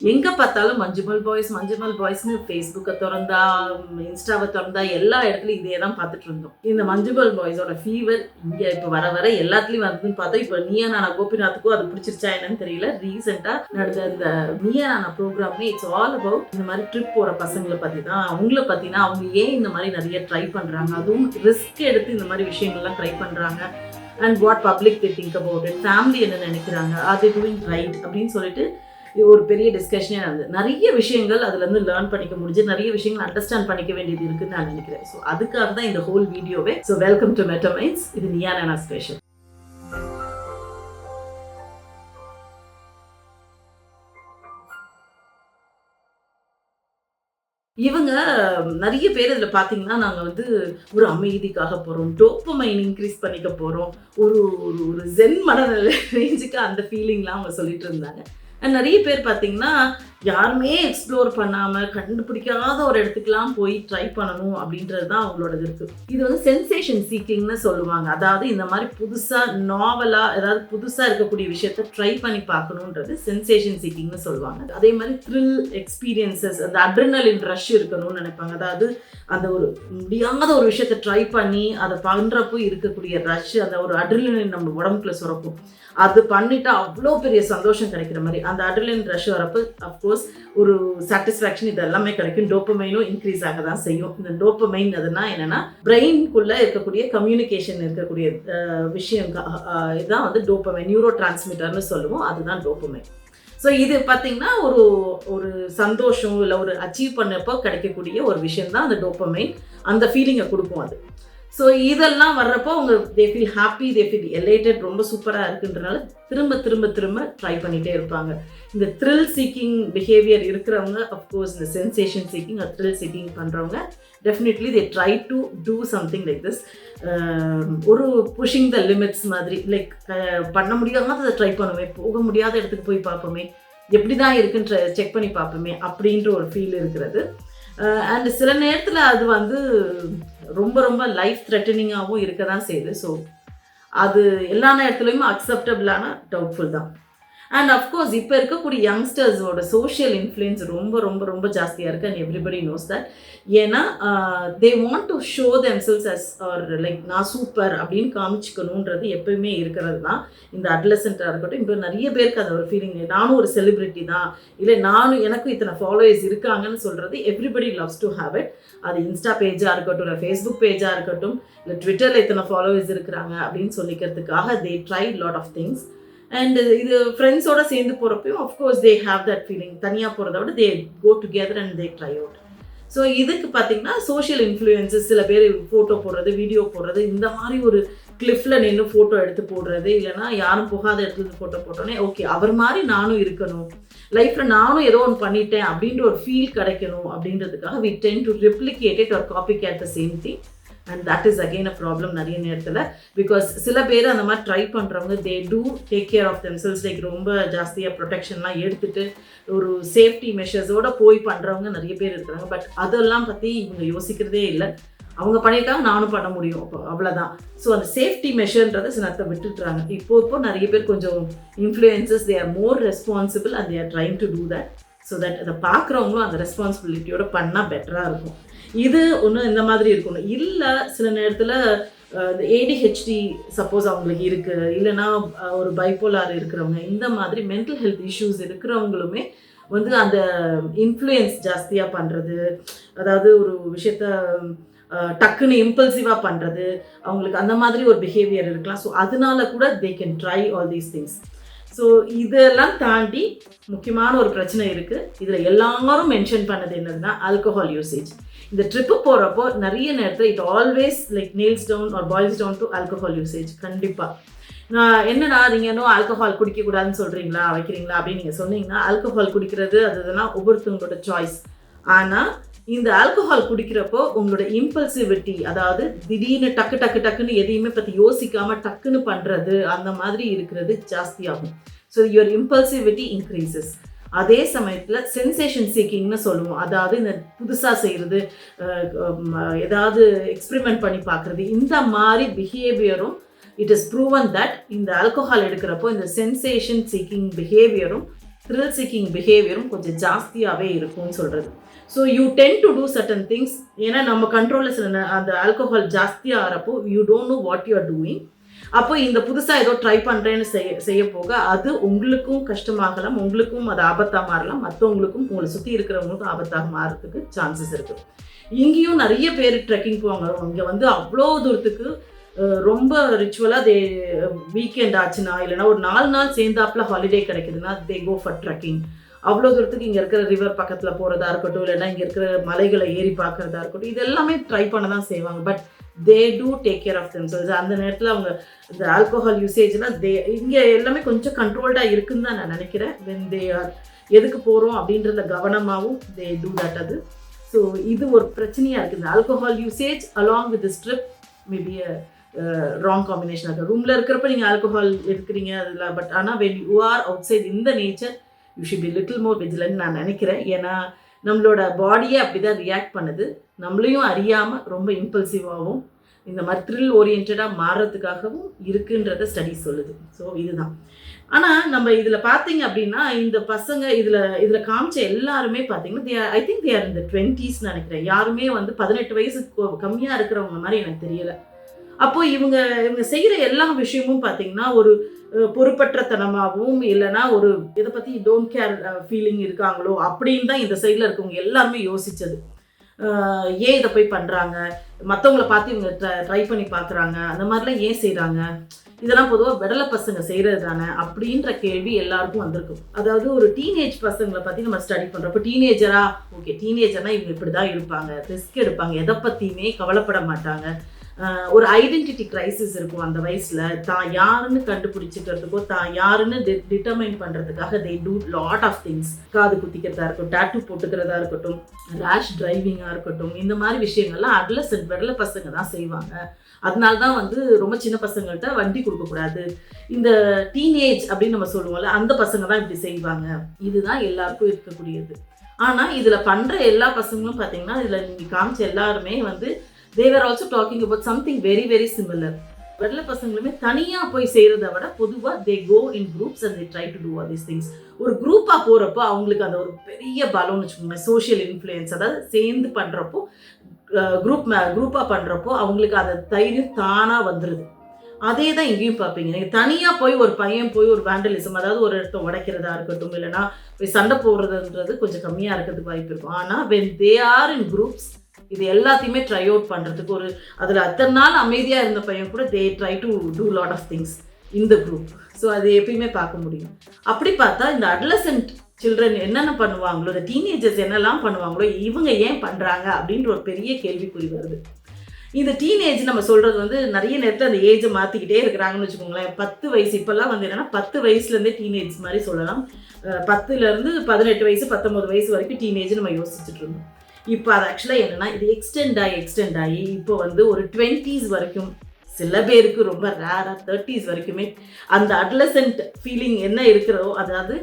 எங்க பார்த்தாலும் மஞ்சுமல் பாய்ஸ்ன்னு Facebooக்க தொறந்தா, இன்ஸ்டாவ தொறந்தா எல்லா இடத்துலயும் இதே தான் பார்த்துட்டு இருந்தோம். இந்த மஞ்சுமல் பாய்ஸோட ஃபீவர் இங்க இப்ப வர வர எல்லாத்துலயும் வருதுன்னு பார்த்தா, இப்ப நீயா நானா கோபிநாத்துக்கும் அது பிடிச்சிருச்சா என்னன்னு தெரியல. ரீசென்ட்டா நடந்த இந்த Neeya Naana ப்ரோகிராமே it's all about இந்த மாதிரி ட்ரிப் போற பசங்கள பத்தி தான். அவங்கள பத்தினா அவங்க ஏன் இந்த மாதிரி நிறைய ட்ரை பண்றாங்க, அதுவும் ரிஸ்க் எடுத்து இந்த மாதிரி விஷயங்கள்லாம் ட்ரை பண்றாங்க. And what public they think about it, family என்ன நினைக்கிறாங்க, ஆர் தே டூயிங் ரைட் அப்படின்னு சொல்லிட்டு ஒரு பெரிய டிஸ்கஷனே நடந்தது. நிறைய விஷயங்கள் அதுலேருந்து லேர்ன் பண்ணிக்க முடிஞ்சு, நிறைய விஷயங்கள் அண்டர்ஸ்டாண்ட் பண்ணிக்க வேண்டியது இருக்குன்னு நான் நினைக்கிறேன். ஸோ அதுக்காக தான் இந்த ஹோல் வீடியோவே. So welcome to Metaminds. இது நீயா நானா ஸ்பெஷல். இவங்க நிறைய பேர் இதில் பார்த்தீங்கன்னா, நாங்கள் வந்து ஒரு அமைதிக்காக போகிறோம், டோப்பமைன் இன்க்ரீஸ் பண்ணிக்க போகிறோம், ஒரு ஒரு ஜென் மனநிலை ரேஞ்சுக்கு அந்த ஃபீலிங்லாம் அவங்க சொல்லிட்டு இருந்தாங்க. நிறைய பேர் பார்த்தீங்கன்னா, யாருமே எக்ஸ்ப்ளோர் பண்ணாமல் கண்டுபிடிக்காத ஒரு இடத்துக்குலாம் போய் ட்ரை பண்ணணும் அப்படின்றது தான் அவங்களோடது இருக்குது. இது வந்து சென்சேஷன் சீக்கிங்னு சொல்லுவாங்க. அதாவது இந்த மாதிரி புதுசாக நாவலாக ஏதாவது புதுசாக இருக்கக்கூடிய விஷயத்த ட்ரை பண்ணி பார்க்கணுன்றது சென்சேஷன் சீக்கிங்னு சொல்லுவாங்க. அதே மாதிரி த்ரில் எக்ஸ்பீரியன்சஸ், அந்த அட்ரினலின் ரஷ் இருக்கணும்னு நினைப்பாங்க. அதாவது அந்த ஒரு முடியாத ஒரு விஷயத்த ட்ரை பண்ணி அதை பண்ணுறப்போ இருக்கக்கூடிய ரஷ், அந்த ஒரு அட்ரினலின் நம்ம உடம்புக்குள்ள சுரக்கும். அது பண்ணிட்டா அவ்வளோ பெரிய சந்தோஷம் கிடைக்கிற மாதிரி அந்த அட்ரினலின் ரஷ் வரப்போ அஃப்கோர்ஸ் ஒரு சாட்டிஸ்ஃபேக்ஷன் இது எல்லாமே கிடைக்கும். டோப்பமைனும் இன்க்ரீஸ் ஆக தான் செய்யும். இந்த டோப்பமைன் அதுனா என்னன்னா, பிரெயின்குள்ளே இருக்கக்கூடிய கம்யூனிகேஷன் இருக்கக்கூடிய விஷயம் இதுதான் வந்து டோப்பமைன். நியூரோ டிரான்ஸ்மிட்டர்னு சொல்லுவோம், அதுதான் டோப்பமைன். ஸோ இது பார்த்தீங்கன்னா ஒரு ஒரு சந்தோஷம் இல்லை ஒரு அச்சீவ் பண்ணப்போ கிடைக்கக்கூடிய ஒரு விஷயம் தான் அந்த டோப்பமைன். அந்த ஃபீலிங்கை கொடுக்கும் அது. ஸோ இதெல்லாம் வர்றப்போ அவங்க they feel happy, they feel elated, ரொம்ப சூப்பராக இருக்குன்றனால திரும்ப திரும்ப திரும்ப ட்ரை பண்ணிகிட்டே இருப்பாங்க. இந்த த்ரில் சீக்கிங் பிஹேவியர் இருக்கிறவங்க, அஃப்கோர்ஸ் இந்த சென்சேஷன் சீக்கிங் த்ரில் சீக்கிங் பண்ணுறவங்க definitely they try to do something like this. ஒரு புஷிங் த லிமிட்ஸ் மாதிரி, லைக் பண்ண முடியாததை ட்ரை பண்ணுமே, போக முடியாத இடத்துக்கு போய் பார்ப்போமே, எப்படி தான் இருக்குன்னு செக் பண்ணி பார்ப்போமே அப்படின்ற ஒரு ஃபீல் இருக்கிறது. அண்ட் சில நேரத்தில் அது வந்து ரொம்ப ரொம்ப லைஃப் த்ரெட்டனிங்காகவும் இருக்க தான் செய்யுது. ஸோ அது எல்லா நேரத்துலையுமே அக்செப்டபிளான டவுட்ஃபுல் தான். அண்ட் அஃப்கோர்ஸ் இப்போ இருக்கக்கூடிய யங்ஸ்டர்ஸோட சோஷியல் இன்ஃப்ளூயன்ஸ் ரொம்ப ரொம்ப ரொம்ப ஜாஸ்தியாக இருக்குது. And everybody knows that. ஏன்னா they want to show themselves as or like நான் சூப்பர் அப்படின்னு காமிச்சிக்கணுன்றது எப்பயுமே இருக்கிறது தான். இந்த அட்லசென்ட்டாக இருக்கட்டும், இப்போ நிறைய பேருக்கு அந்த ஒரு ஃபீலிங், நானும் ஒரு செலிப்ரிட்டி தான், இல்லை நானும் எனக்கும் இத்தனை ஃபாலோவர்ஸ் இருக்காங்கன்னு சொல்கிறது everybody loves to have it. அது இன்ஸ்டா பேஜாக இருக்கட்டும், இல்லை ஃபேஸ்புக் பேஜாக இருக்கட்டும், இல்லை ட்விட்டரில் இத்தனை ஃபாலோவர்ஸ் இருக்கிறாங்க அப்படின்னு சொல்லிக்கிறதுக்காக they try lot of things. And இது ஃப்ரெண்ட்ஸோட சேர்ந்து போகிறப்பையும் of course they have that feeling. தனியாக போகிறத விட they go together and they try out. So இதுக்கு பார்த்தீங்கன்னா சோஷியல் இன்ஃப்ளூயன்ஸஸ், சில பேர் ஃபோட்டோ போடுறது, வீடியோ போடுறது, இந்த மாதிரி ஒரு கிளிஃபில் நின்று ஃபோட்டோ எடுத்து போடுறது, இல்லைனா யாரும் போகாத இடத்துல ஃபோட்டோ போட்டோன்னே ஓகே அவர் மாதிரி நானும் இருக்கணும், லைஃப்பில் நானும் ஏதோ ஒன்று பண்ணிட்டேன் அப்படின்ற ஒரு ஃபீல் கிடைக்கணும் அப்படின்றதுக்காக we tend to replicate it or copycat the same thing. And that is again a problem நிறைய நேரத்தில். பிகாஸ் சில பேர் அந்த மாதிரி ட்ரை பண்ணுறவங்க they do take care of themselves, like ரொம்ப ஜாஸ்தியாக ப்ரொடெக்ஷன்லாம் எடுத்துகிட்டு ஒரு சேஃப்டி மெஷர்ஸோடு போய் பண்ணுறவங்க நிறைய பேர் இருக்கிறாங்க. பட் அதெல்லாம் பற்றி இவங்க யோசிக்கிறதே இல்லை. அவங்க பண்ணிட்டாங்க, நானும் பண்ண முடியும், அவ்வளோதான். ஸோ அந்த சேஃப்டி மெஷர்ன்றதை சிலத்தை விட்டுட்டுறாங்க. இப்போ நிறைய பேர் கொஞ்சம் influencers, they are more responsible and they are trying to do that. So that அதை பார்க்குறவங்களும் அந்த ரெஸ்பான்சிபிலிட்டியோட பண்ணால் பெட்டராக இருக்கும். இது ஒன்று இந்த மாதிரி இருக்கணும். இல்லை சில நேரத்தில் இந்த ஏடிஹெச்டி சப்போஸ் அவங்களுக்கு இருக்குது, இல்லைனா ஒரு பைப்போலார் இருக்கிறவங்க, இந்த மாதிரி மென்டல் ஹெல்த் இஷ்யூஸ் இருக்கிறவங்களுமே வந்து அந்த இன்ஃப்ளூயன்ஸ் ஜாஸ்தியாக பண்ணுறது, அதாவது ஒரு விஷயத்த டக்குன்னு இம்பல்சிவாக பண்ணுறது, அவங்களுக்கு அந்த மாதிரி ஒரு பிஹேவியர் இருக்கலாம். ஸோ அதனால கூட they can try all these things. So இதெல்லாம் தாண்டி முக்கியமான ஒரு பிரச்சனை இருக்குது. இதில் எல்லாரும் மென்ஷன் பண்ணது என்னதுன்னா ஆல்கஹால் யூசேஜ். இந்த ட்ரிப்பு போகிறப்போ நிறைய நேரத்தில் it always like nails down or boils down to alcohol usage. கண்டிப்பாக நான் என்னன்னா, நீங்கள் இன்னும் ஆல்கஹால் குடிக்கக்கூடாதுன்னு சொல்கிறீங்களா, வைக்கிறீங்களா அப்படின்னு நீங்கள் சொன்னீங்கன்னா, ஆல்கஹால் குடிக்கிறது அதுதான் ஒவ்வொருத்தவங்களோட சாய்ஸ். ஆனால் இந்த ஆல்கஹால் குடிக்கிறப்போ உங்களோட இம்பல்சிவிட்டி, அதாவது திடீர்னு டக்கு டக்கு டக்குன்னு எதையுமே பற்றி யோசிக்காமல் டக்குன்னு பண்ணுறது, அந்த மாதிரி இருக்கிறது ஜாஸ்தியாகும். So your impulsivity increases. அதே சமயத்தில் சென்சேஷன் சீக்கிங்னு சொல்லுவோம். அதாவது இந்த புதுசாக செய்கிறது, ஏதாவது எக்ஸ்பெரிமெண்ட் பண்ணி பார்க்குறது, இந்த மாதிரி பிஹேவியரும் இட் இஸ் ப்ரூவன் தட் இந்த ஆல்கஹால் எடுக்கிறப்போ இந்த சென்சேஷன் சீக்கிங் பிஹேவியரும் த்ரில் சீக்கிங் பிஹேவியரும் கொஞ்சம் ஜாஸ்தியாகவே இருக்கும்னு சொல்கிறது. So you tend to do certain things. ஏன்னா நம்ம கண்ட்ரோலில் சில அந்த ஆல்கோஹால் ஜாஸ்தியாக ஆகிறப்போ you don't know what you are doing. அப்போ இந்த புதுசாக ஏதோ ட்ரை பண்ணுறேன்னு செய்ய போக அது உங்களுக்கும் கஷ்டமாகலாம், உங்களுக்கும் அது ஆபத்தாக மாறலாம், மற்றவங்களுக்கும் உங்களை சுற்றி இருக்கிறவங்களுக்கும் ஆபத்தாக மாறதுக்கு சான்சஸ் இருக்குது. இங்கேயும் நிறைய பேர் ட்ரெக்கிங் போவாங்க. இங்கே வந்து அவ்வளோ தூரத்துக்கு ரொம்ப ரிச்சுவலாக வீக்கெண்ட் ஆச்சுன்னா இல்லைனா ஒரு 4 நாள் சேர்ந்தாப்புல ஹாலிடே கிடைக்குதுன்னா தே கோ ஃபார் ட்ரெக்கிங். அவ்வளோ தூரத்துக்கு இங்கே இருக்கிற ரிவர் பக்கத்தில் போகிறதா இருக்கட்டும், இல்லைன்னா இங்கே இருக்கிற மலைகளை ஏறி பார்க்குறதா இருக்கட்டும், இது எல்லாமே ட்ரை பண்ண தான் செய்வாங்க. But they do take care of themselves. அந்த நேரத்தில் அவங்க இந்த ஆல்கோஹால் யூசேஜ்லாம் இங்கே எல்லாமே கொஞ்சம் கண்ட்ரோல்டாக இருக்குன்னு தான் நான் நினைக்கிறேன். தென் தே ஆர் எதுக்கு போகிறோம் அப்படின்றத கவனமாகவும் தே டூ தட். அது ஸோ இது ஒரு பிரச்சனையாக இருக்குது. இந்த alcohol usage along with strip maybe wrong combination இருக்குது. ரூமில் இருக்கிறப்ப நீங்கள் ஆல்கோஹால் எடுக்கிறீங்க அதில், பட் ஆனால் when you are outside in the nature you should be little more vigilant நான் நினைக்கிறேன். ஏன்னா நம்மளோட பாடியே அப்படி தான் ரியாக்ட் பண்ணுது. நம்மளையும் அறியாமல் ரொம்ப இம்பல்சிவாகவும் இந்த மாதிரி த்ரில் ஓரியன்டாக மாறுறதுக்காகவும் இருக்குன்றத ஸ்டடிஸ் சொல்லுது. ஸோ இதுதான். ஆனால் நம்ம இதில் பார்த்தீங்க அப்படின்னா இந்த பசங்க இதில் காமிச்ச எல்லாருமே பார்த்தீங்கன்னா ஐ திங்க் தே ஆர் இந்த 20s நினைக்கிறேன். யாருமே வந்து 18 வயசுக்கு கம்மியாக இருக்கிறவங்க மாதிரி எனக்கு தெரியலை. அப்போது இவங்க செய்கிற எல்லா விஷயமும் பார்த்தீங்கன்னா ஒரு பொறுப்பற்றத்தனமாகவும் இல்லைனா ஒரு இதை பற்றி டோன்ட் கேர் ஃபீலிங் இருக்காங்களோ அப்படின்னு தான் இந்த சைடில் இருக்கவங்க எல்லாருமே யோசித்தது. ஏன் இதை போய் பண்ணுறாங்க, மற்றவங்கள பார்த்து இவங்க ட்ரை பண்ணி பார்க்குறாங்க, அந்த மாதிரிலாம் ஏன் செய்கிறாங்க, இதெல்லாம் பொதுவாக விடலை பசங்க செய்கிறது தானே அப்படின்ற கேள்வி எல்லாருக்கும் வந்திருக்கும். அதாவது ஒரு டீனேஜ் பசங்களை பற்றி நம்ம ஸ்டடி பண்ணுறப்போ டீனேஜரா ஓகே டீனேஜர்னால் இவங்க இப்படி தான் இருப்பாங்க, ரிஸ்க் எடுப்பாங்க, எதை பற்றியுமே கவலைப்பட மாட்டாங்க, ஒரு ஐடென்டிட்டி கிரைசிஸ் இருக்கும் அந்த வயசில். தான் யாருன்னு கண்டுபிடிச்சிக்கிறதுக்கோ தான் யாருன்னு டிட்டர்மைன் பண்ணுறதுக்காக they do lot of things. காது குத்திக்கிறதா இருக்கட்டும், டேட்டூ போட்டுக்கிறதா இருக்கட்டும், ரேஷ் டிரைவிங்காக இருக்கட்டும், இந்த மாதிரி விஷயங்கள்லாம் அட்லசன்ட் விடலை பசங்க தான் செய்வாங்க. அதனால தான் வந்து ரொம்ப சின்ன பசங்கள்கிட்ட வண்டி கொடுக்கக்கூடாது, இந்த டீனேஜ் அப்படின்னு நம்ம சொல்லுவோம்ல அந்த பசங்க தான் இப்படி செய்வாங்க. இதுதான் எல்லாருக்கும் இருக்கக்கூடியது. ஆனால் இதில் பண்ணுற எல்லா பசங்களும் பார்த்தீங்கன்னா இதில் நீங்கள் காமிச்ச எல்லாருமே வந்து they were also talking about something very very similar. வெள்ளை பசங்களுமே தனியாக போய் செய்கிறத விட பொதுவாக they go in groups and they try to do all these things. ஒரு குரூப்பாக போகிறப்போ அவங்களுக்கு அந்த ஒரு பெரிய பலம்னு வச்சுக்கோங்க, சோஷியல் இன்ஃப்ளூயன்ஸ். அதாவது சேர்ந்து பண்ணுறப்போ குரூப்பாக பண்ணுறப்போ அவங்களுக்கு அந்த தைரியம் தானாக வந்துடுது. அதே தான் இங்கேயும் பார்ப்பீங்க. நீங்கள் தனியாக போய் ஒரு பையன் போய் ஒரு வேண்டலிசம், அதாவது ஒரு இடத்த உடைக்கிறதா இருக்கட்டும், இல்லைனா போய் சண்டை போடுறதுன்றது கொஞ்சம் கம்மியாக இருக்கிறதுக்கு வாய்ப்பு இருக்கும். ஆனால் when they are in groups இது எல்லாத்தையுமே ட்ரை அவுட் பண்ணுறதுக்கு ஒரு அதில் அத்தனை நாள் அமைதியாக இருந்த பையன் கூட they try to do lot of things in the group. So அது எப்பயுமே பார்க்க முடியும். அப்படி பார்த்தா இந்த அட்லசன்ட் சில்ட்ரன் என்னென்ன பண்ணுவாங்களோ, இந்த டீனேஜர்ஸ் என்னெல்லாம் பண்ணுவாங்களோ இவங்க ஏன் பண்ணுறாங்க அப்படின்ற ஒரு பெரிய கேள்விக்குறி வருது. இந்த டீனேஜ் நம்ம சொல்கிறது வந்து நிறைய நேரத்தில் அந்த ஏஜை மாற்றிக்கிட்டே இருக்கிறாங்கன்னு வச்சுக்கோங்களேன். 10 வயசு இப்போல்லாம் வந்து என்னென்னா 10 வயசுலேருந்தே டீனேஜ் மாதிரி சொல்லலாம். 10லேருந்து 18 வயசு 19 வயசு வரைக்கும் டீனேஜ் நம்ம யோசிச்சுட்டு இருந்தோம். இப்போ அது ஆக்சுவலாக என்னென்னா இது எக்ஸ்டெண்ட் ஆகி இப்போ வந்து ஒரு 20s வரைக்கும், சில பேருக்கு ரொம்ப ரேராக 30s வரைக்குமே அந்த அட்லசன்ட் ஃபீலிங் என்ன இருக்கிறதோ, அதாவது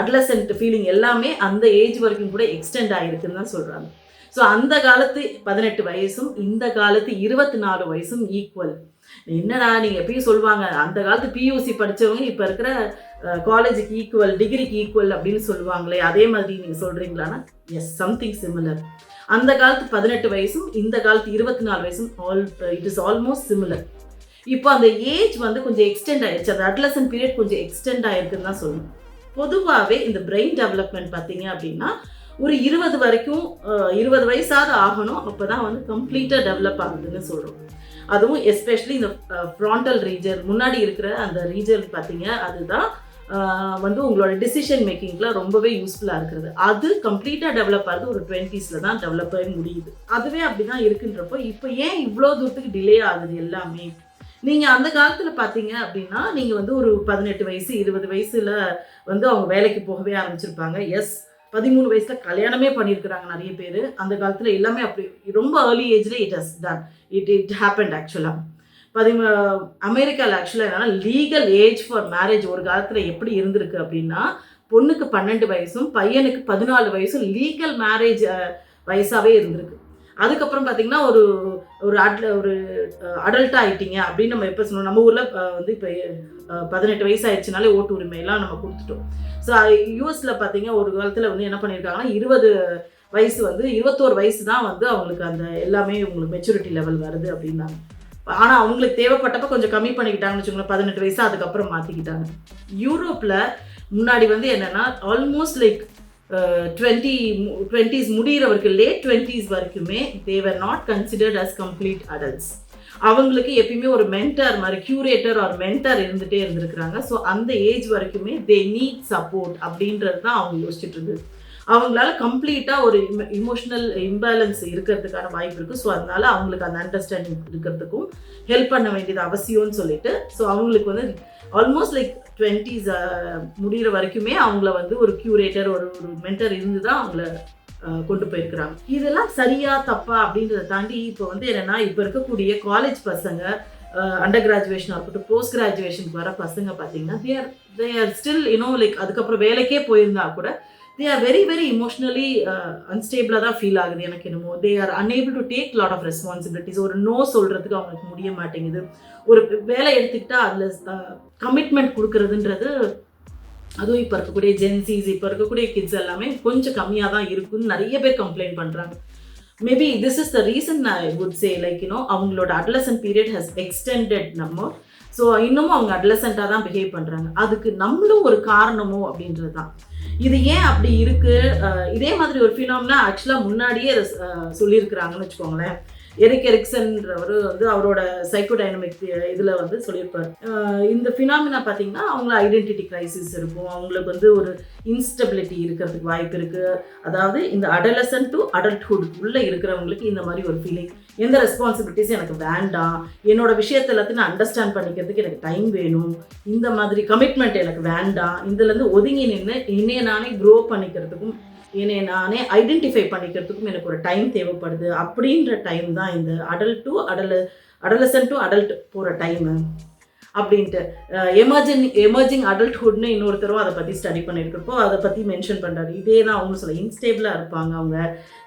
அட்லசன்ட் ஃபீலிங் எல்லாமே அந்த ஏஜ் வரைக்கும் கூட எக்ஸ்டெண்ட் ஆகிருக்குன்னு தான் சொல்கிறாங்க. ஸோ அந்த காலத்து 18 வயசும் இந்த காலத்து 24 வயசும் ஈக்குவல். என்னடா நீங்கள் எப்பயும் சொல்லுவாங்க அந்த காலத்து பியூசி படித்தவங்க இப்போ இருக்கிற காலேஜுக்கு ஈக்குவல், டிகிரிக்கு ஈக்குவல் அப்படின்னு சொல்லுவாங்களே, அதே மாதிரி நீங்கள் சொல்கிறீங்களான்னா எஸ், சம்திங் சிமிலர். அந்த காலத்து 18 வயசும் இந்த காலத்து 24 வயசும் இட் இஸ் ஆல்மோஸ்ட் சிமிலர். இப்போ அந்த ஏஜ் வந்து கொஞ்சம் எக்ஸ்டெண்ட் ஆயிடுச்சு, அந்த அட்லசன்ட் பீரியட் கொஞ்சம் எக்ஸ்டெண்ட் ஆயிருக்குன்னு தான் சொல்லணும். பொதுவாகவே இந்த பிரெயின் டெவலப்மெண்ட் பார்த்தீங்க அப்படின்னா ஒரு 20 வரைக்கும் 20 வயசாவது ஆகணும், அப்போ தான் வந்து கம்ப்ளீட்டாக டெவலப் ஆகுதுன்னு சொல்கிறோம். அதுவும் எஸ்பெஷலி இந்த ஃப்ராண்டல் ரீஜன் முன்னாடி இருக்கிற அந்த ரீஜன் பார்த்தீங்க அதுதான் வந்து உங்களோட டிசிஷன் மேக்கிங்லாம் ரொம்பவே யூஸ்ஃபுல்லாக இருக்கிறது. அது கம்ப்ளீட்டாக டெவலப் ஆகுது ஒரு 20s தான் டெவலப் ஆகி முடியுது. அதுவே அப்படி தான் இருக்குன்றப்போ இப்போ ஏன் இவ்வளோ தூரத்துக்கு டிலே ஆகுது எல்லாமே? நீங்கள் அந்த காலத்தில் பார்த்தீங்க அப்படின்னா நீங்கள் வந்து ஒரு 18 வயசு 20 வயசில் வந்து அவங்க வேலைக்கு போகவே ஆரம்பிச்சிருப்பாங்க. எஸ், 13 வயசில் கல்யாணமே பண்ணியிருக்கிறாங்க நிறைய பேர். அந்த காலத்தில் எல்லாமே அப்படி ரொம்ப ஏர்லி ஏஜ்ல இட் ஹேப்பன்ட் ஆக்சுவலாக. அமெரிக்காவில் ஆக்சுவலாக என்னன்னா லீகல் ஏஜ் ஃபார் மேரேஜ் ஒரு காலத்தில் எப்படி இருந்திருக்கு அப்படின்னா பொண்ணுக்கு 12 வயசும் பையனுக்கு 14 வயசும் லீகல் மேரேஜ் வயசாகவே இருந்திருக்கு. அதுக்கப்புறம் பார்த்தீங்கன்னா ஒரு ஒரு அடல்ட் ஆகிட்டீங்க அப்படின்னு நம்ம எப்போ சொன்னோம், நம்ம ஊரில் வந்து இப்போ 18 வயசு ஆயிடுச்சுனாலே ஓட்டு உரிமையெல்லாம் நம்ம கொடுத்துட்டோம். ஸோ யூஎஸில் பார்த்தீங்க ஒரு காலத்தில் வந்து என்ன பண்ணியிருக்காங்கன்னா 20 வயசு வந்து 21 வயசு தான் வந்து அவங்களுக்கு அந்த எல்லாமே உங்களுக்கு மெச்சூரிட்டி லெவல் வருது அப்படின்னாங்க. ஆனால் அவங்களுக்கு தேவைப்பட்டப்ப கொஞ்சம் கம்மி பண்ணிக்கிட்டாங்கன்னு வச்சுக்கோங்களேன், 18 வயசு அதுக்கப்புறம் மாற்றிக்கிட்டாங்க. யூரோப்பில் முன்னாடி வந்து என்னென்னா ஆல்மோஸ்ட் லைக் 20s முடிகிற வரைக்கும் லேட் 20s வரைக்குமே they were not considered as complete adults. அவங்களுக்கு எப்பயுமே ஒரு மென்டர் மாதிரி கியூரேட்டர் ஒரு மென்டர் இருந்துகிட்டே இருந்திருக்கிறாங்க. ஸோ அந்த ஏஜ் வரைக்குமே தே நீட் சப்போர்ட் அப்படின்றது தான் அவங்க யோசிச்சுட்டு இருந்தது. அவங்களால கம்ப்ளீட்டாக ஒரு இமோஷனல் இம்பேலன்ஸ் இருக்கிறதுக்கான வாய்ப்பு இருக்குது. ஸோ அதனால அவங்களுக்கு அந்த அண்டர்ஸ்டாண்டிங் இருக்கிறதுக்கும் ஹெல்ப் பண்ண வேண்டியது அவசியம்னு சொல்லிட்டு ஸோ அவங்களுக்கு வந்து ஆல்மோஸ்ட் லைக் 20s முடிகிற வரைக்குமே அவங்கள வந்து ஒரு கியூரேட்டர் ஒரு மென்டர் இருந்து தான் அவங்கள கொண்டு போயிருக்கிறாங்க. இதெல்லாம் சரியா தப்பா அப்படின்றத தாண்டி இப்போ வந்து என்னென்னா இப்போ இருக்கக்கூடிய காலேஜ் பசங்க அண்டர் கிராஜுவேஷனாக இருக்கட்டும் போஸ்ட் கிராஜுவேஷனுக்கு வர பசங்க பார்த்தீங்கன்னா தே ஆர் ஸ்டில் லைக் அதுக்கப்புறம் வேலைக்கே போயிருந்தா கூட they are very very emotionally unstable தான் ஃபீல் ஆகுது எனக்கு என்னமோ. they are unable to take lot of responsibilities. ஒரு நோ சொல்கிறதுக்கு அவங்களுக்கு முடிய மாட்டேங்குது. ஒரு வேலை எடுத்துக்கிட்டா அதில் கமிட்மெண்ட் கொடுக்குறதுன்றது அதுவும் இப்போ இருக்கக்கூடிய ஜென்சிஸ் இப்போ இருக்கக்கூடிய கிட்ஸ் எல்லாமே கொஞ்சம் கம்மியாக தான் இருக்குன்னு நிறைய பேர் கம்ப்ளைண்ட் பண்ணுறாங்க. Maybe this is the reason I would say like அவங்களோட அட்லசன்ட் பீரியட் ஹஸ் எக்ஸ்டெண்டட் நம்ம. ஸோ இன்னமும் அவங்க அட்லசண்ட்டாக தான் பிஹேவ் பண்ணுறாங்க. அதுக்கு நம்மளும் ஒரு காரணமோ அப்படின்றது தான். இது ஏன் அப்படி இருக்குது, இதே மாதிரி ஒரு ஃபினாமினா ஆக்சுவலாக முன்னாடியே சொல்லியிருக்கிறாங்கன்னு வச்சுக்கோங்களேன். எரிக் எரிக்சன்றவர் வந்து அவரோட சைக்கோடைனமிக் இதில் வந்து சொல்லியிருப்பார். இந்த ஃபினாமினா பார்த்தீங்கன்னா அவங்கள ஐடென்டிட்டி கிரைசிஸ் இருக்கும், அவங்களுக்கு வந்து ஒரு இன்ஸ்டபிலிட்டி இருக்கிறதுக்கு வாய்ப்பு இருக்குது. அதாவது இந்த அடலசன்ட் டு அடல்ட்ஹுட் உள்ளே இருக்கிறவங்களுக்கு இந்த மாதிரி ஒரு ஃபீலிங், எந்த ரெஸ்பான்சிபிலிட்டிஸும் எனக்கு வேண்டாம், என்னோட விஷயத்தை எல்லாத்தையும் நான் அண்டர்ஸ்டாண்ட் பண்ணிக்கிறதுக்கு எனக்கு டைம் வேணும், இந்த மாதிரி கமிட்மெண்ட் எனக்கு வேண்டாம், இதுலேருந்து ஒதுங்கி நின்று என்னைய நானே க்ரோ பண்ணிக்கிறதுக்கும் என்னை நானே ஐடென்டிஃபை பண்ணிக்கிறதுக்கும் எனக்கு ஒரு டைம் தேவைப்படுது. அப்படின்ற டைம் தான் இந்த அடலசன்ட் டு அடல்ட் போகிற டைமு அப்படின்ட்டு. எமர்ஜிங் அடல்ட்ஹுட்னு இன்னொருத்தரும் அதை பற்றி ஸ்டடி பண்ணியிருக்கிறப்போ அதை பற்றி மென்ஷன் பண்ணுறாரு. இதே தான் அவங்க சொல்ல இன்ஸ்டேபிளாக இருப்பாங்க அவங்க.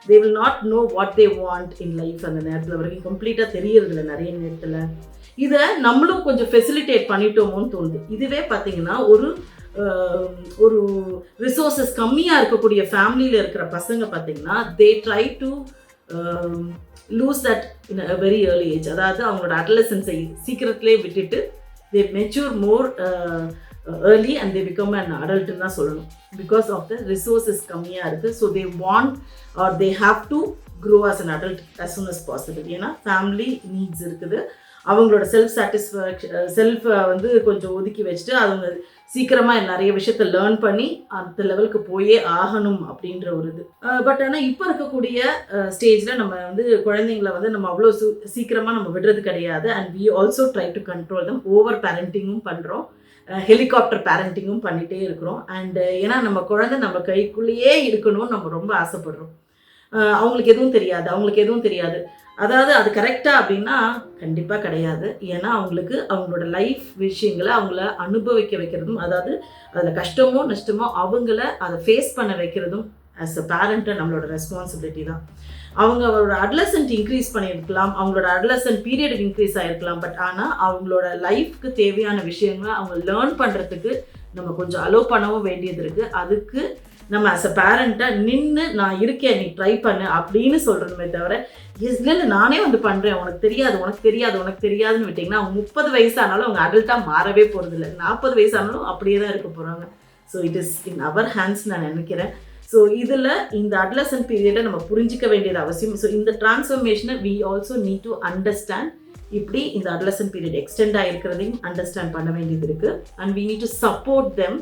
They will not know what they want in life. அந்த நேரத்தில் வரைக்கும் கம்ப்ளீட்டாக தெரியறதில்ல நிறைய நேரத்தில். இதை நம்மளும் கொஞ்சம் ஃபெசிலிட்டேட் பண்ணிட்டோமோன்னு தோணுது. இதுவே பார்த்தீங்கன்னா ஒரு ரிசோர்ஸஸ் கம்மியாக இருக்கக்கூடிய ஃபேமிலியில் இருக்கிற பசங்க பார்த்தீங்கன்னா they try to lose that in a very early age. அதாவது அவங்களோட அடலசன்ஸை சீக்கிரத்துலேயே விட்டுட்டு they mature more early and they become an அடல்ட்டுன்னு தான் சொல்லணும். பிகாஸ் ஆஃப் த ரிசோர்ஸஸ் கம்மியாக இருக்குது. So they want or they have to grow as an adult as soon as possible. ஏன்னா ஃபேமிலி நீட்ஸ் இருக்குது. அவங்களோட செல்ஃபை வந்து கொஞ்சம் ஒதுக்கி வச்சுட்டு அவங்க சீக்கிரமாக நிறைய விஷயத்த லேர்ன் பண்ணி அந்த லெவலுக்கு போயே ஆகணும் அப்படின்ற ஒரு இது. பட் ஆனால் இப்போ இருக்கக்கூடிய ஸ்டேஜில் நம்ம வந்து குழந்தைங்களை வந்து நம்ம அவ்வளோ சீக்கிரமாக நம்ம விடுறது கிடையாது. And we also try to control them. Over பேரண்டிங்கும் பண்ணுறோம், ஹெலிகாப்டர் பேரண்டிங்கும் பண்ணிகிட்டே இருக்கிறோம். அண்டு ஏன்னா நம்ம குழந்தை நம்ம கைக்குள்ளேயே இருக்கணும்னு நம்ம ரொம்ப ஆசைப்படுறோம். அவங்களுக்கு எதுவும் தெரியாது. அதாவது அது கரெக்டாக அப்படின்னா கண்டிப்பாக கிடையாது. ஏன்னா அவங்களுக்கு அவங்களோட லைஃப் விஷயங்களை அவங்கள அனுபவிக்க வைக்கிறதும், அதாவது அதில் கஷ்டமோ நஷ்டமோ அவங்கள அதை ஃபேஸ் பண்ண வைக்கிறதும் ஆஸ் அ பேரண்ட்டு நம்மளோட ரெஸ்பான்சிபிலிட்டி தான். அவங்களோட அட்லசன்ட் இன்க்ரீஸ் பண்ணியிருக்கலாம், அவங்களோட அட்லசன்ட் பீரியடுக்கு இன்க்ரீஸ் ஆகிருக்கலாம். பட் ஆனால் அவங்களோட லைஃப்க்கு தேவையான விஷயங்களை அவங்க லேர்ன் பண்ணுறதுக்கு நம்ம கொஞ்சம் அலோவ் பண்ணவும் வேண்டியது இருக்குது. அதுக்கு நம்ம ஆஸ் அ பேரண்ட்டாக நின்று நான் இருக்கேன், நீ ட்ரை பண்ணு அப்படின்னு சொல்கிறதுமே தவிர இல்லை நானே வந்து பண்ணுறேன், உனக்கு தெரியாதுன்னு விட்டிங்கன்னா அவங்க 30 வயசானாலும் அவங்க அடல்ட்டாக மாறவே போகிறதில்ல, 40 வயசானாலும் அப்படியே தான் இருக்க போகிறாங்க. So it is in our hands நான் நினைக்கிறேன். ஸோ இதில் இந்த அட்லசன்ட் பீரியடை நம்ம புரிஞ்சிக்க வேண்டியது அவசியம். ஸோ இந்த டிரான்ஸ்ஃபர்மேஷனை we also need to understand. இப்படி இந்த அட்லசன்ட் பீரியட் எக்ஸ்டெண்ட் ஆகிருக்கிறதையும் அண்டர்ஸ்டாண்ட் பண்ண வேண்டியது இருக்குது. And we need to support them.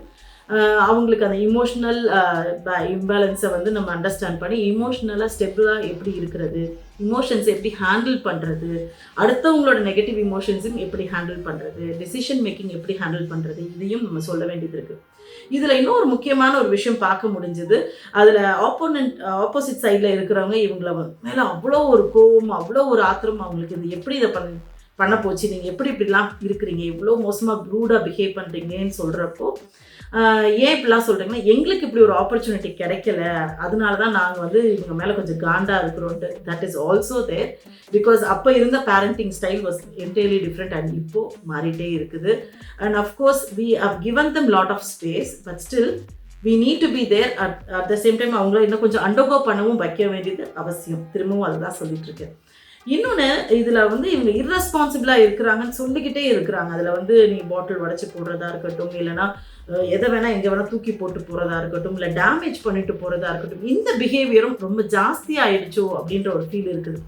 அவங்களுக்கு அந்த இமோஷ்னல் இம்பேலன்ஸை வந்து நம்ம அண்டர்ஸ்டாண்ட் பண்ணி இமோஷ்னலாக ஸ்டெபிளாக எப்படி இருக்கிறது, இமோஷன்ஸை எப்படி ஹேண்டில் பண்ணுறது, அடுத்தவங்களோட நெகட்டிவ் இமோஷன்ஸையும் எப்படி ஹேண்டில் பண்ணுறது, டெசிஷன் மேக்கிங் எப்படி ஹேண்டில் பண்ணுறது, இதையும் நம்ம சொல்ல வேண்டியது இருக்குது. இதில் இன்னொரு முக்கியமான ஒரு விஷயம் பார்க்க முடிஞ்சது. அதில் ஆப்போசிட் சைடில் இருக்கிறவங்க இவங்கள மேலே அவ்வளோ ஒரு கோவம், அவ்வளோ ஒரு ஆத்திரம் அவங்களுக்கு இது எப்படி இதை பண்ண போச்சு, நீங்கள் எப்படி இப்படிலாம் இருக்கிறீங்க, இவ்வளோ மோசமாக ரூடாக பிஹேவ் பண்ணுறீங்கன்னு சொல்கிறப்போ ஏன் இப்படிலாம் சொல்கிறீங்கன்னா, எங்களுக்கு இப்படி ஒரு ஆப்பர்ச்சுனிட்டி கிடைக்கல, அதனால தான் நாங்கள் வந்து இவங்க மேலே கொஞ்சம் காண்டாக இருக்கிறோன்ட்டு. That is also there. Because அப்போ இருந்த parenting style was entirely different and இப்போது மாறிட்டே இருக்குது. And of course we have given them lot of space, but still we need to be there at the same time. அவங்கள இன்னும் கொஞ்சம் undergo பண்ணவும் வைக்க வேண்டியது அவசியம். திரும்பவும் அதுதான் சொல்லிட்டு இருக்கேன். இன்னொன்று, இதில் வந்து இவங்க இர்ரெஸ்பான்சிபிளாக இருக்கிறாங்கன்னு சொல்லிக்கிட்டே இருக்கிறாங்க. அதில் வந்து நீ பாட்டில் உடச்சி போடுறதா இருக்கட்டும், இல்லைனா எதை வேணால் எங்கே வேணால் தூக்கி போட்டு போகிறதா இருக்கட்டும், இல்லை டேமேஜ் பண்ணிட்டு போகிறதா இருக்கட்டும், இந்த பிஹேவியரும் ரொம்ப ஜாஸ்தியாகிடுச்சோ அப்படின்ற ஒரு ஃபீல் இருக்குது.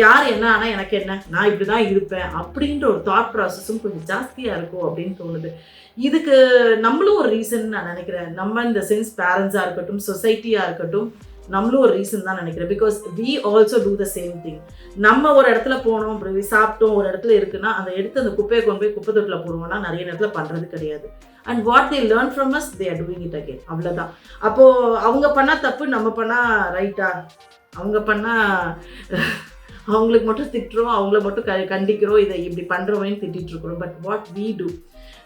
யார் என்ன ஆனால் எனக்கு என்ன, நான் இப்படி தான் இருப்பேன் அப்படின்ற ஒரு தாட் ப்ராசஸும் கொஞ்சம் ஜாஸ்தியாக இருக்கும் அப்படின்னு தோணுது. இதுக்கு நம்மளும் ஒரு ரீசன் நான் நினைக்கிறேன். நம்ம இந்த சென்ஸ் பேரண்ட்ஸாக இருக்கட்டும், சொசைட்டியாக இருக்கட்டும், நம்மளும் ஒரு ரீசன் தான் நினைக்கிறேன். Because we also do the same thing. நம்ம ஒரு இடத்துல போனோம், அப்படி சாப்பிட்டோம், ஒரு இடத்துல இருக்குன்னா அந்த எடுத்து அந்த குப்பையை கொண்டு போய் குப்பை தொட்டில் போடுவோம்னா நிறைய நேரத்தில் பண்ணுறது கிடையாது. And what they learn from us they are doing it again. அவ்வளோதான். அப்போது அவங்க பண்ணால் தப்பு, நம்ம பண்ணால் ரைட்டா? அவங்க பண்ணால் அவங்களுக்கு மட்டும் திட்டுறோம், அவங்கள மட்டும் கண்டிக்கிறோம், இதை இப்படி பண்ணுறோமேன்னு திட்டிகிட்டு இருக்கிறோம். பட் வாட் வி டூ,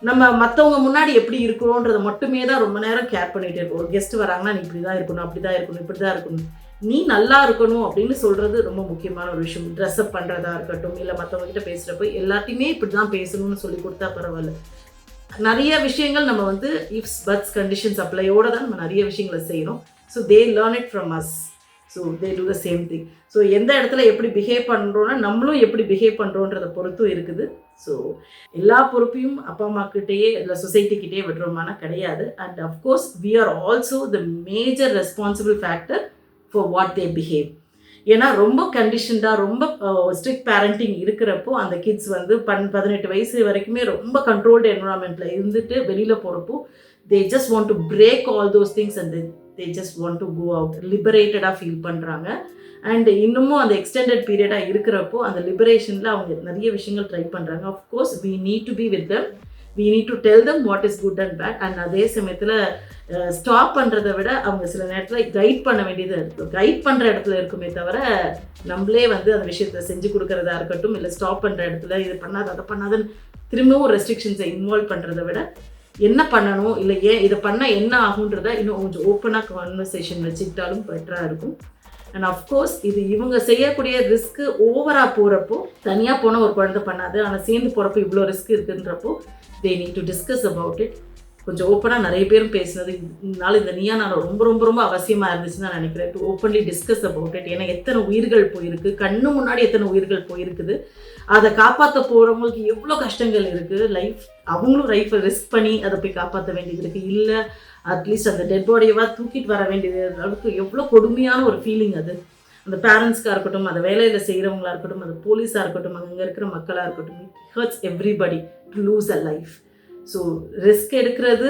நம்ம மற்றவங்க முன்னாடி எப்படி இருக்கிறோன்றதை மட்டுமே தான் ரொம்ப நேரம் கேர் பண்ணிகிட்டே இருக்கோம். ஒரு கெஸ்ட் வராங்கன்னா நீ இப்படி தான் இருக்கணும், அப்படி தான் இருக்கணும், இப்படி தான் இருக்கணும், நீ நல்லா இருக்கணும் அப்படின்னு சொல்கிறது ரொம்ப முக்கியமான ஒரு விஷயம். ட்ரெஸ்அப் பண்ணுறதா இருக்கட்டும், இல்லை மற்றவங்ககிட்ட பேசுகிறப்போ எல்லாத்தையுமே இப்படி தான் பேசணும்னு சொல்லி கொடுத்தா பரவாயில்ல. நிறைய விஷயங்கள் நம்ம வந்து இஃப்ஸ் பட்ஸ் கண்டிஷன்ஸ் அப்ளையோடு தான் நம்ம நிறைய விஷயங்களை செய்யணும். So they learn it from us. So they do the same thing. So எந்த இடத்துல எப்படி பிஹேவ் பண்ணுறோன்னா நம்மளும் எப்படி பிஹேவ் பண்ணுறோன்றதை பொறுத்தும் இருக்குது. ஸோ எல்லா பொறுப்பையும் அப்பா அம்மாக்கிட்டேயே இல்லை சொசைட்டிக்கிட்டே விடுறோமானா கிடையாது. And of course we are also the major responsible factor for what they behave. ஏன்னா ரொம்ப கண்டிஷன்டாக ரொம்ப ஸ்ட்ரிக்ட் பேரண்டிங் இருக்கிறப்போ அந்த கிட்ஸ் வந்து 18 வயசு வரைக்குமே ரொம்ப கண்ட்ரோல்டு என்விரான்மெண்ட்டில் இருந்துட்டு வெளியில் போகிறப்போ they just want to break all those things and they just want to go out liberated-ஆ ஃபீல் பண்ணுறாங்க. அண்ட் இன்னமும் அந்த எக்ஸ்டெண்டட் பீரியடாக இருக்கிறப்போ அந்த லிபரேஷனில் அவங்க நிறைய விஷயங்கள் ட்ரை பண்ணுறாங்க. Of course we need to be with them, we need to tell them what is good and bad. And அதே சமயத்தில் ஸ்டாப் பண்ணுறதை விட அவங்க சில நேரத்தில் கைட் பண்ண வேண்டியது இருக்கும். கைட் பண்ணுற இடத்துல இருக்குமே தவிர நம்மளே வந்து அந்த விஷயத்தை செஞ்சு கொடுக்குறதா இருக்கட்டும், இல்லை ஸ்டாப் பண்ணுற இடத்துல இது பண்ணாத அதை பண்ணாதன்னு திரும்பவும் ரெஸ்ட்ரிக்ஷன்ஸை இன்வால்வ் பண்ணுறதை விட என்ன பண்ணணும், இல்லை ஏன் இதை பண்ணால் என்ன ஆகுன்றத இன்னும் கொஞ்சம் ஓப்பனாக கான்வர்சேஷன் வச்சுக்கிட்டாலும் பெட்டராக இருக்கும். அண்ட் அஃப்கோர்ஸ் இது இவங்க செய்யக்கூடிய ரிஸ்க்கு ஓவராக போகிறப்போ, தனியாக போனால் ஒரு குழந்தை பண்ணாது, ஆனால் சேர்ந்து போகிறப்போ இவ்வளோ ரிஸ்க் இருக்குன்றப்போ they need to discuss about it. கொஞ்சம் ஓப்பனாக நிறைய பேரும் பேசினது இதனால இந்த நீயா நான் ரொம்ப ரொம்ப ரொம்ப அவசியமாக இருந்துச்சுன்னு நான் நினைக்கிறேன். To openly discuss about it. ஏன்னா எத்தனை உயிர்கள் போயிருக்கு, கண்ணு முன்னாடி எத்தனை உயிர்கள் போயிருக்குது, அதை காப்பாற்ற போகிறவங்களுக்கு எவ்வளோ கஷ்டங்கள் இருக்குது. அவங்களும் லைஃப்பை ரிஸ்க் பண்ணி அதை போய் காப்பாற்ற வேண்டியது இருக்குது. இல்லை அட்லீஸ்ட் அந்த டெட் பாடியவா தூக்கிட்டு வர வேண்டியது அளவுக்கு எவ்வளோ கொடுமையான ஒரு ஃபீலிங் அது. அந்த பேரண்ட்ஸ்க்காக இருக்கட்டும், அந்த வேலையில் செய்கிறவங்களா இருக்கட்டும், அந்த போலீஸாக இருக்கட்டும், அங்கே இருக்கிற மக்களாக இருக்கட்டும், it hurts everybody to lose a life. So risk எடுக்கிறது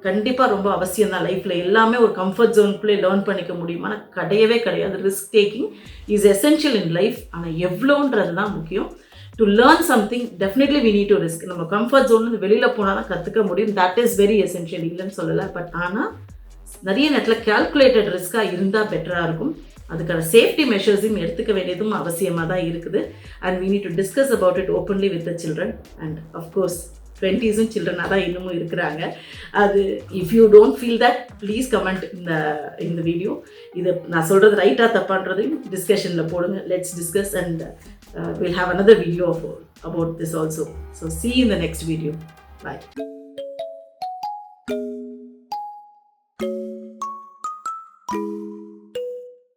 கண்டிப்பாக ரொம்ப அவசியம் தான் லைஃப்பில். எல்லாமே ஒரு கம்ஃபர்ட் ஜோனுக்குள்ளே லேர்ன் பண்ணிக்க முடியுமா? கிடையவே கிடையாது. Risk taking is essential in life. ஆனால் எவ்வளோன்றது தான் முக்கியம். To learn something definitely we need to risk. நம்ம கம்ஃபர்ட் ஜோன்லேருந்து வெளியில் போனால் தான் கற்றுக்க முடியும். தட் இஸ் வெரி எசென்ஷியல், இல்லைன்னு சொல்லலை. பட் ஆனால் நிறைய நேரத்தில் கேல்குலேட்டட் ரிஸ்க்காக இருந்தால் பெட்டராக இருக்கும். அதுக்கான சேஃப்டி மெஷர்ஸையும் எடுத்துக்க வேண்டியதும் அவசியமாக தான் இருக்குது. And we need to discuss about it openly with the children. And அஃப்கோர்ஸ் 20s சில்ட்ரனாக தான் இன்னமும் இருக்கிறாங்க. அது if you don't feel that please comment இந்த வீடியோ. இது நான் சொல்கிறது ரைட்டாக தப்பான்றதையும் டிஸ்கஷனில் போடுங்க. Let's discuss and we'll have another video about this also. So see you in the next video. Bye.